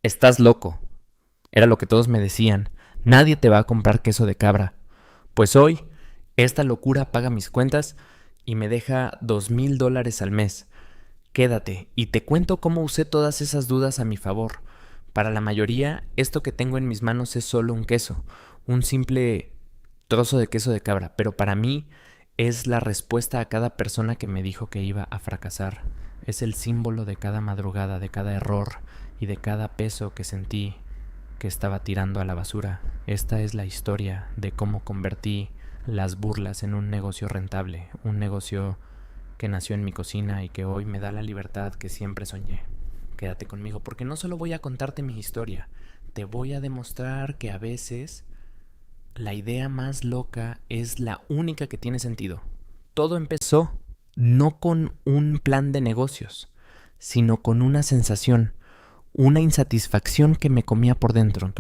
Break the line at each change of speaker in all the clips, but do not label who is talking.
Estás loco. Era lo que todos me decían. Nadie te va a comprar queso de cabra. Pues hoy, esta locura paga mis cuentas y me deja $2,000 al mes. Quédate y te cuento cómo usé todas esas dudas a mi favor. Para la mayoría, esto que tengo en mis manos es solo un queso, un simple trozo de queso de cabra, pero para mí es la respuesta a cada persona que me dijo que iba a fracasar. Es el símbolo de cada madrugada, de cada error y de cada peso que sentí que estaba tirando a la basura. Esta es la historia de cómo convertí las burlas en un negocio rentable, un negocio que nació en mi cocina y que hoy me da la libertad que siempre soñé. Quédate conmigo porque no solo voy a contarte mi historia, te voy a demostrar que a veces la idea más loca es la única que tiene sentido. Todo empezó no con un plan de negocios, sino con una sensación, una insatisfacción que me comía por dentro.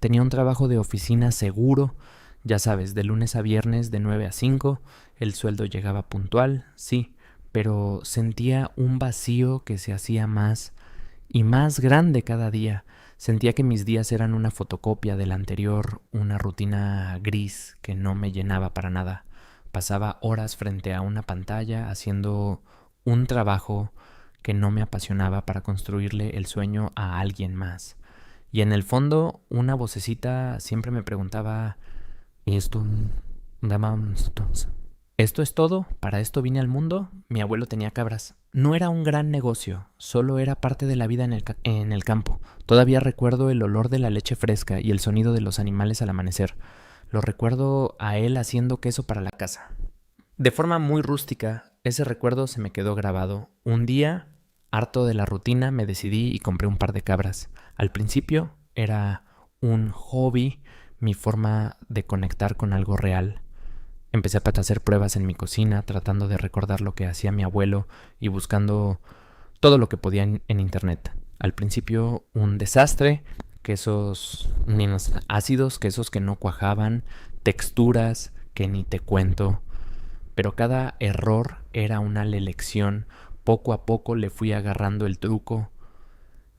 Tenía un trabajo de oficina seguro, ya sabes, de lunes a viernes de 9 a 5, el sueldo llegaba puntual, sí, pero sentía un vacío que se hacía más y más grande cada día. Sentía que mis días eran una fotocopia del anterior, una rutina gris que no me llenaba para nada. Pasaba horas frente a una pantalla haciendo un trabajo que no me apasionaba para construirle el sueño a alguien más. Y en el fondo, una vocecita siempre me preguntaba, ¿esto? ¿Esto es todo? ¿Para esto vine al mundo? Mi abuelo tenía cabras. No era un gran negocio, solo era parte de la vida en el campo. Todavía recuerdo el olor de la leche fresca y el sonido de los animales al amanecer. Lo recuerdo a él haciendo queso para la casa. De forma muy rústica, ese recuerdo se me quedó grabado. Un día, harto de la rutina, me decidí y compré un par de cabras. Al principio era un hobby, mi forma de conectar con algo real. Empecé a hacer pruebas en mi cocina, tratando de recordar lo que hacía mi abuelo y buscando todo lo que podía en internet. Al principio un desastre, quesos ácidos, quesos que no cuajaban, texturas que ni te cuento. Pero cada error era una lección. Poco a poco le fui agarrando el truco.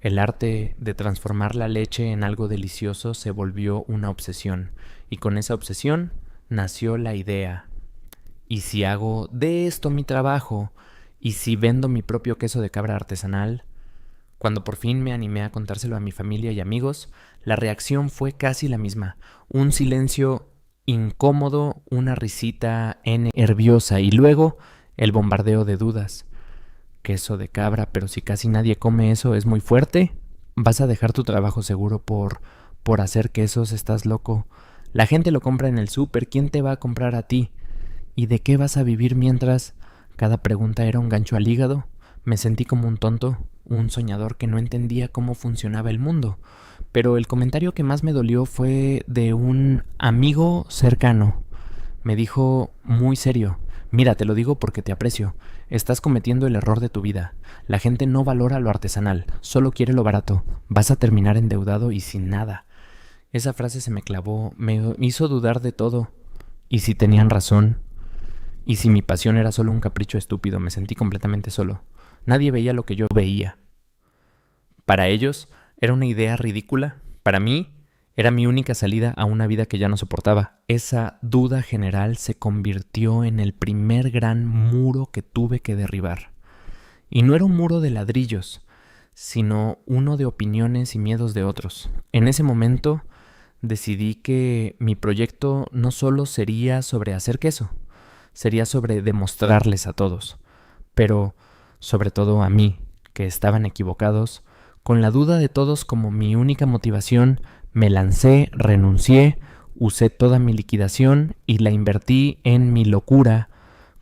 El arte de transformar la leche en algo delicioso se volvió una obsesión. Y con esa obsesión nació la idea. ¿Y si hago de esto mi trabajo? ¿Y si vendo mi propio queso de cabra artesanal? Cuando por fin me animé a contárselo a mi familia y amigos, la reacción fue casi la misma. Un silencio incómodo, una risita nerviosa y luego el bombardeo de dudas. Queso de cabra, pero si casi nadie come eso, ¿es muy fuerte? ¿Vas a dejar tu trabajo seguro por hacer quesos? ¿Estás loco? La gente lo compra en el súper, ¿quién te va a comprar a ti? ¿Y de qué vas a vivir mientras? Cada pregunta era un gancho al hígado. Me sentí como un tonto, un soñador que no entendía cómo funcionaba el mundo. Pero el comentario que más me dolió fue de un amigo cercano. Me dijo muy serio, mira, te lo digo porque te aprecio, estás cometiendo el error de tu vida. La gente no valora lo artesanal, solo quiere lo barato. Vas a terminar endeudado y sin nada. Esa frase se me clavó, me hizo dudar de todo. ¿Y si tenían razón? ¿Y si mi pasión era solo un capricho estúpido? Me sentí completamente solo. Nadie veía lo que yo veía. Para ellos era una idea ridícula. Para mí era mi única salida a una vida que ya no soportaba. Esa duda general se convirtió en el primer gran muro que tuve que derribar. Y no era un muro de ladrillos, sino uno de opiniones y miedos de otros. En ese momento decidí que mi proyecto no solo sería sobre hacer queso, sería sobre demostrarles a todos, pero sobre todo a mí, que estaban equivocados. Con la duda de todos como mi única motivación, me lancé, renuncié, usé toda mi liquidación y la invertí en mi locura.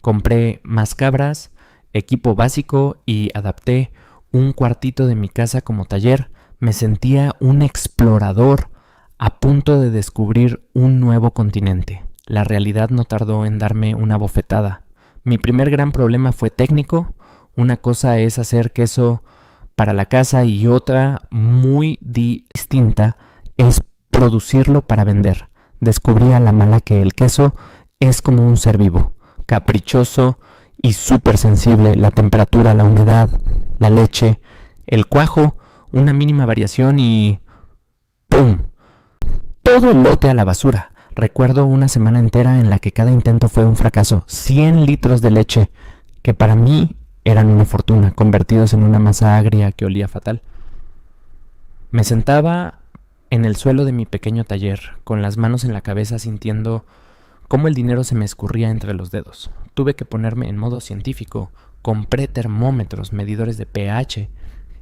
Compré más cabras, equipo básico y adapté un cuartito de mi casa como taller. Me sentía un explorador a punto de descubrir un nuevo continente. La realidad no tardó en darme una bofetada. Mi primer gran problema fue técnico. Una cosa es hacer queso para la casa y otra muy distinta es producirlo para vender. Descubrí a la mala que el queso es como un ser vivo, caprichoso y súper sensible. La temperatura, la humedad, la leche, el cuajo, Una mínima variación y... ¡pum! Todo el lote a la basura. Recuerdo una semana entera en la que cada intento fue un fracaso. 100 litros de leche, que para mí eran una fortuna, convertidos en una masa agria que olía fatal. Me sentaba en el suelo de mi pequeño taller, con las manos en la cabeza sintiendo cómo el dinero se me escurría entre los dedos. Tuve que ponerme en modo científico, compré termómetros, medidores de pH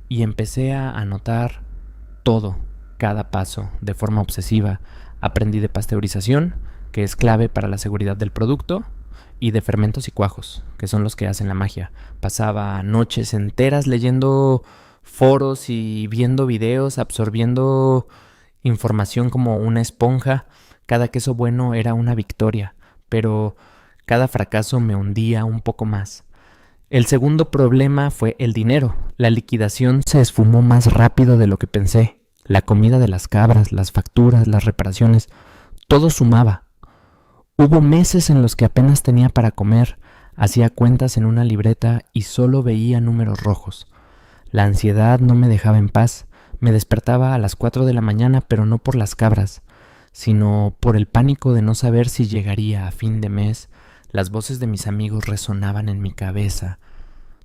y empecé a anotar todo, cada paso, de forma obsesiva. Aprendí de pasteurización, que es clave para la seguridad del producto, y de fermentos y cuajos, que son los que hacen la magia. Pasaba noches enteras leyendo foros y viendo videos, absorbiendo información como una esponja. Cada queso bueno era una victoria, pero cada fracaso me hundía un poco más. El segundo problema fue el dinero. La liquidación se esfumó más rápido de lo que pensé. La comida de las cabras, las facturas, las reparaciones, todo sumaba. Hubo meses en los que apenas tenía para comer, hacía cuentas en una libreta y solo veía números rojos. La ansiedad no me dejaba en paz. Me despertaba a las 4 de la mañana, pero no por las cabras, sino por el pánico de no saber si llegaría a fin de mes. Las voces de mis amigos resonaban en mi cabeza.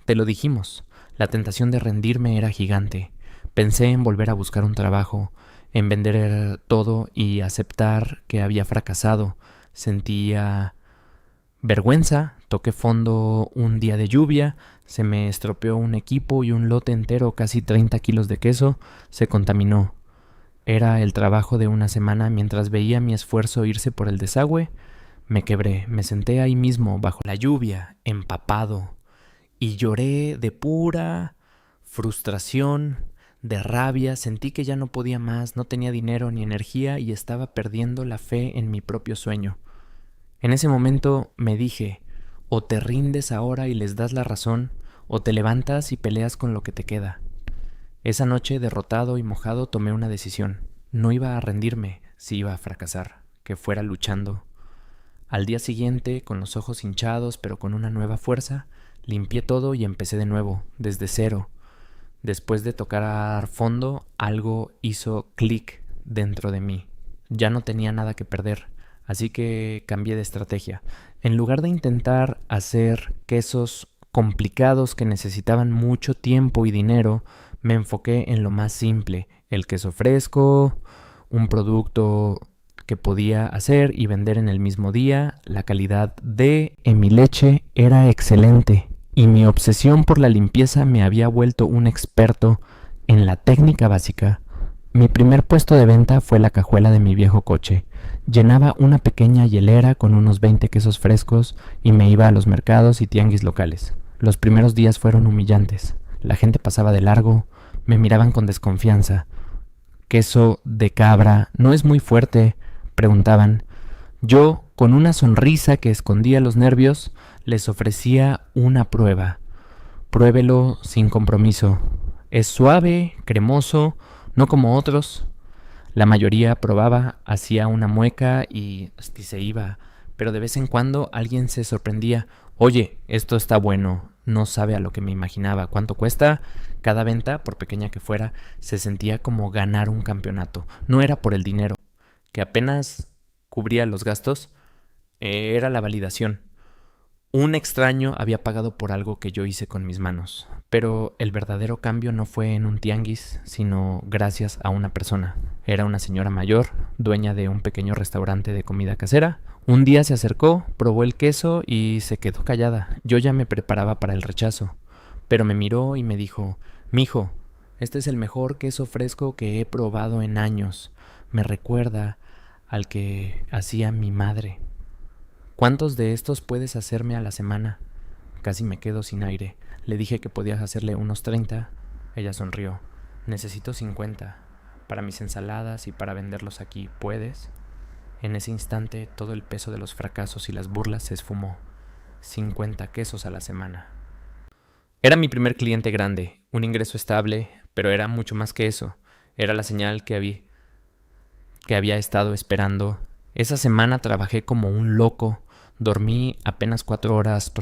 Te lo dijimos, la tentación de rendirme era gigante. Pensé en volver a buscar un trabajo, en vender todo y aceptar que había fracasado. Sentía vergüenza, toqué fondo un día de lluvia, se me estropeó un equipo y un lote entero, casi 30 kilos de queso, se contaminó. Era el trabajo de una semana. Mientras veía mi esfuerzo irse por el desagüe, me quebré, me senté ahí mismo, bajo la lluvia, empapado, y lloré de pura frustración, de rabia. Sentí que ya no podía más, no tenía dinero ni energía y estaba perdiendo la fe en mi propio sueño. En ese momento me dije, o te rindes ahora y les das la razón, o te levantas y peleas con lo que te queda. Esa noche, derrotado y mojado, tomé una decisión. No iba a rendirme si iba a fracasar, que fuera luchando. Al día siguiente, con los ojos hinchados pero con una nueva fuerza, limpié todo y empecé de nuevo, desde cero. Después de tocar fondo, algo hizo clic dentro de mí. Ya no tenía nada que perder, así que cambié de estrategia. En lugar de intentar hacer quesos complicados que necesitaban mucho tiempo y dinero, me enfoqué en lo más simple, el queso fresco, un producto que podía hacer y vender en el mismo día. La calidad de mi leche era excelente y mi obsesión por la limpieza me había vuelto un experto en la técnica básica. Mi primer puesto de venta fue la cajuela de mi viejo coche. Llenaba una pequeña hielera con unos 20 quesos frescos y me iba a los mercados y tianguis locales. Los primeros días fueron humillantes. La gente pasaba de largo, me miraban con desconfianza. ¿Queso de cabra no es muy fuerte?, preguntaban. Yo, con una sonrisa que escondía los nervios, les ofrecía una prueba. Pruébelo sin compromiso. Es suave, cremoso, no como otros. La mayoría probaba, hacía una mueca y se iba, pero de vez en cuando alguien se sorprendía. Oye, esto está bueno, no sabe a lo que me imaginaba. ¿Cuánto cuesta? Cada venta, por pequeña que fuera, se sentía como ganar un campeonato. No era por el dinero, que apenas cubría los gastos, era la validación. Un extraño había pagado por algo que yo hice con mis manos, pero el verdadero cambio no fue en un tianguis, sino gracias a una persona. Era una señora mayor, dueña de un pequeño restaurante de comida casera. Un día se acercó, probó el queso y se quedó callada. Yo ya me preparaba para el rechazo, pero me miró y me dijo: «Mijo, este es el mejor queso fresco que he probado en años. Me recuerda al que hacía mi madre. ¿Cuántos de estos puedes hacerme a la semana?» Casi me quedo sin aire. Le dije que podía hacerle unos 30. Ella sonrió. «Necesito 50 para mis ensaladas y para venderlos aquí. ¿Puedes?» En ese instante todo el peso de los fracasos y las burlas se esfumó. 50 quesos a la semana. Era mi primer cliente grande, un ingreso estable, pero era mucho más que eso. Era la señal que había estado esperando. Esa semana trabajé como un loco. Dormí apenas 4 horas,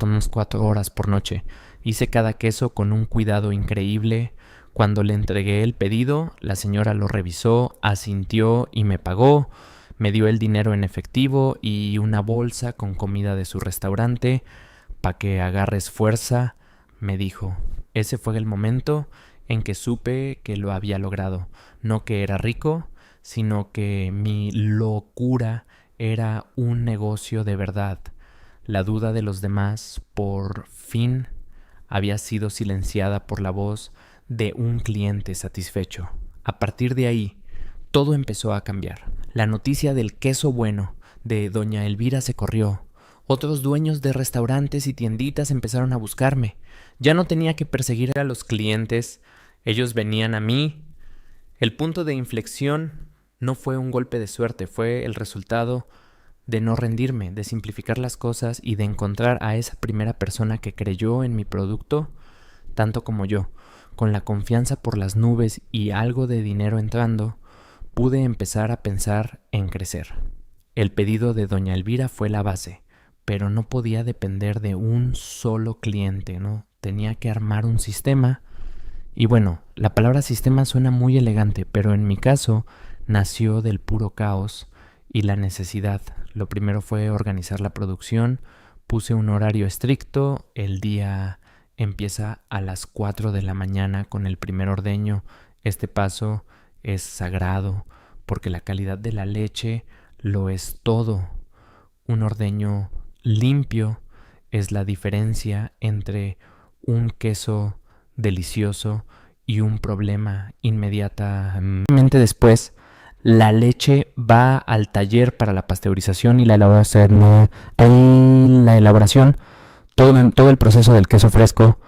unas 4 horas por noche. Hice cada queso con un cuidado increíble, Cuando le entregué el pedido, la señora lo revisó, asintió y me pagó. Me dio el dinero en efectivo y una bolsa con comida de su restaurante. Pa' que agarres fuerza, me dijo. Ese fue el momento en que supe que lo había logrado. No que era rico, sino que mi locura era un negocio de verdad. La duda de los demás, por fin, había sido silenciada por la voz de un cliente satisfecho. A partir de ahí, todo empezó a cambiar. La noticia del queso bueno de doña Elvira se corrió. Otros dueños de restaurantes y tienditas empezaron a buscarme. Ya no tenía que perseguir a los clientes, ellos venían a mí. El punto de inflexión no fue un golpe de suerte, fue el resultado de no rendirme, de simplificar las cosas y de encontrar a esa primera persona que creyó en mi producto tanto como yo. Con la confianza por las nubes y algo de dinero entrando, pude empezar a pensar en crecer. El pedido de doña Elvira fue la base, pero no podía depender de un solo cliente, ¿no? Tenía que armar un sistema. Y bueno, la palabra sistema suena muy elegante, pero en mi caso nació del puro caos y la necesidad. Lo primero fue organizar la producción, puse un horario estricto, el día empieza a las 4 de la mañana con el primer ordeño. Este paso es sagrado porque la calidad de la leche lo es todo. Un ordeño limpio es la diferencia entre un queso delicioso y un problema inmediatamente después. La leche va al taller para la pasteurización y la elaboración. Todo el proceso del queso fresco,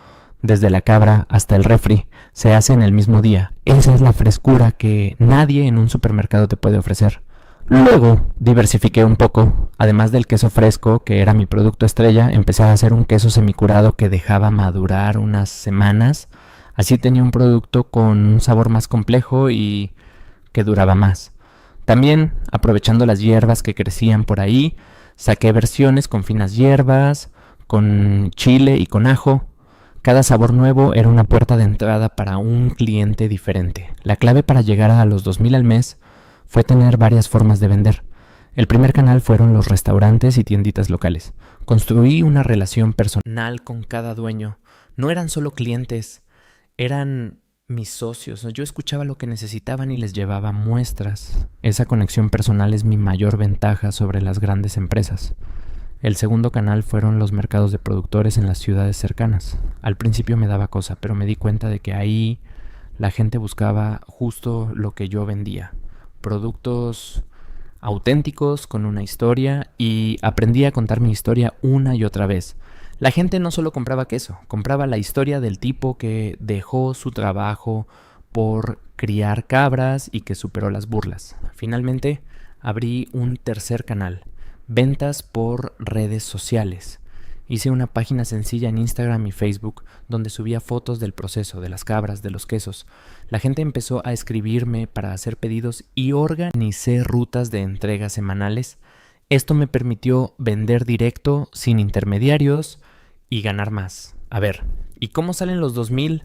desde la cabra hasta el refri, se hace en el mismo día. Esa es la frescura que nadie en un supermercado te puede ofrecer. Luego diversifiqué un poco. Además del queso fresco, que era mi producto estrella, empecé a hacer un queso semicurado que dejaba madurar unas semanas. Así tenía un producto con un sabor más complejo y que duraba más. También, aprovechando las hierbas que crecían por ahí, saqué versiones con finas hierbas, con chile y con ajo. Cada sabor nuevo era una puerta de entrada para un cliente diferente. La clave para llegar a los 2,000 al mes fue tener varias formas de vender. El primer canal fueron los restaurantes y tienditas locales. Construí una relación personal con cada dueño. No eran solo clientes, eran mis socios. Yo escuchaba lo que necesitaban y les llevaba muestras. Esa conexión personal es mi mayor ventaja sobre las grandes empresas. El segundo canal fueron los mercados de productores en las ciudades cercanas. Al principio me daba cosa, pero me di cuenta de que ahí la gente buscaba justo lo que yo vendía. Productos auténticos con una historia, y aprendí a contar mi historia una y otra vez. La gente no solo compraba queso, compraba la historia del tipo que dejó su trabajo por criar cabras y que superó las burlas. Finalmente, abrí un tercer canal, ventas por redes sociales. Hice una página sencilla en Instagram y Facebook donde subía fotos del proceso, de las cabras, de los quesos. La gente empezó a escribirme para hacer pedidos y organicé rutas de entrega semanales. Esto me permitió vender directo, sin intermediarios, y ganar más. A ver, ¿y cómo salen los 2,000?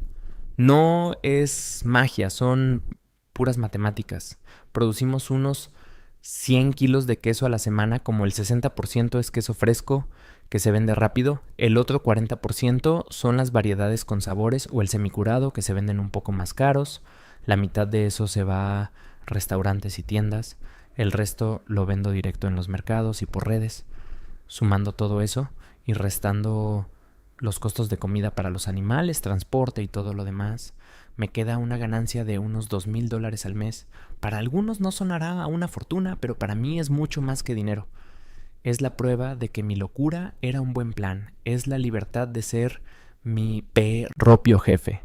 No es magia, son puras matemáticas. Producimos unos 100 kilos de queso a la semana, como el 60% es queso fresco, que se vende rápido. El otro 40% son las variedades con sabores o el semicurado, que se venden un poco más caros. La mitad de eso se va a restaurantes y tiendas. El resto lo vendo directo en los mercados y por redes. Sumando todo eso y restando los costos de comida para los animales, transporte y todo lo demás, me queda una ganancia de unos $2,000 al mes. Para algunos no sonará a una fortuna, pero para mí es mucho más que dinero. Es la prueba de que mi locura era un buen plan. Es la libertad de ser mi propio jefe.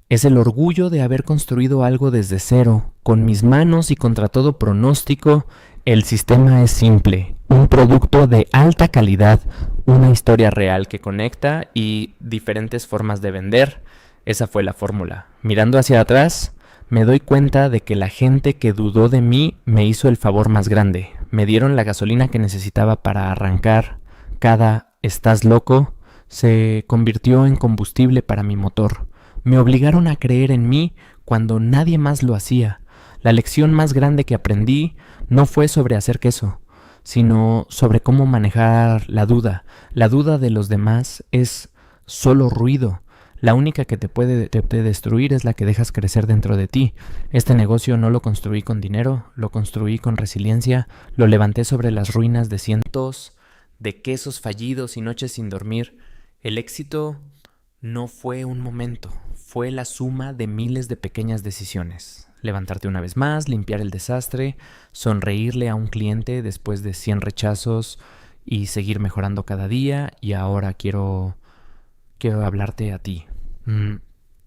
Es el orgullo de haber construido algo desde cero, con mis manos y contra todo pronóstico. El sistema es simple, un producto de alta calidad, una historia real que conecta y diferentes formas de vender. Esa fue la fórmula. Mirando hacia atrás, me doy cuenta de que la gente que dudó de mí me hizo el favor más grande. Me dieron la gasolina que necesitaba para arrancar. Cada "estás loco" se convirtió en combustible para mi motor. Me obligaron a creer en mí cuando nadie más lo hacía. La lección más grande que aprendí no fue sobre hacer queso, sino sobre cómo manejar la duda. La duda de los demás es solo ruido. La única que te puede destruir es la que dejas crecer dentro de ti. Este negocio no lo construí con dinero, lo construí con resiliencia, lo levanté sobre las ruinas de cientos de quesos fallidos y noches sin dormir. El éxito no fue un momento, fue la suma de miles de pequeñas decisiones. Levantarte una vez más, limpiar el desastre, sonreírle a un cliente después de 100 rechazos y seguir mejorando cada día. Y ahora quiero hablarte a ti.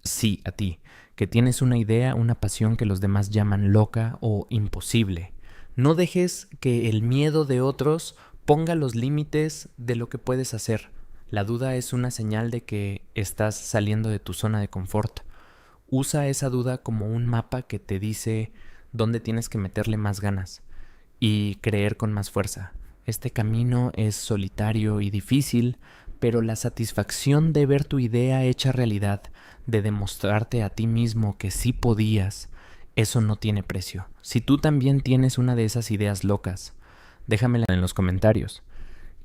Sí, a ti, que tienes una idea, una pasión que los demás llaman loca o imposible. No dejes que el miedo de otros ponga los límites de lo que puedes hacer. La duda es una señal de que estás saliendo de tu zona de confort. Usa esa duda como un mapa que te dice dónde tienes que meterle más ganas y creer con más fuerza. Este camino es solitario y difícil, pero la satisfacción de ver tu idea hecha realidad, de demostrarte a ti mismo que sí podías, eso no tiene precio. Si tú también tienes una de esas ideas locas, déjamela en los comentarios.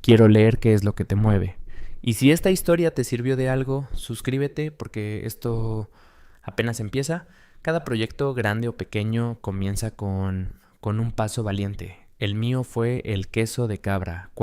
Quiero leer qué es lo que te mueve. Y si esta historia te sirvió de algo, suscríbete porque esto apenas empieza. Cada proyecto, grande o pequeño, comienza con un paso valiente. El mío fue el queso de cabra.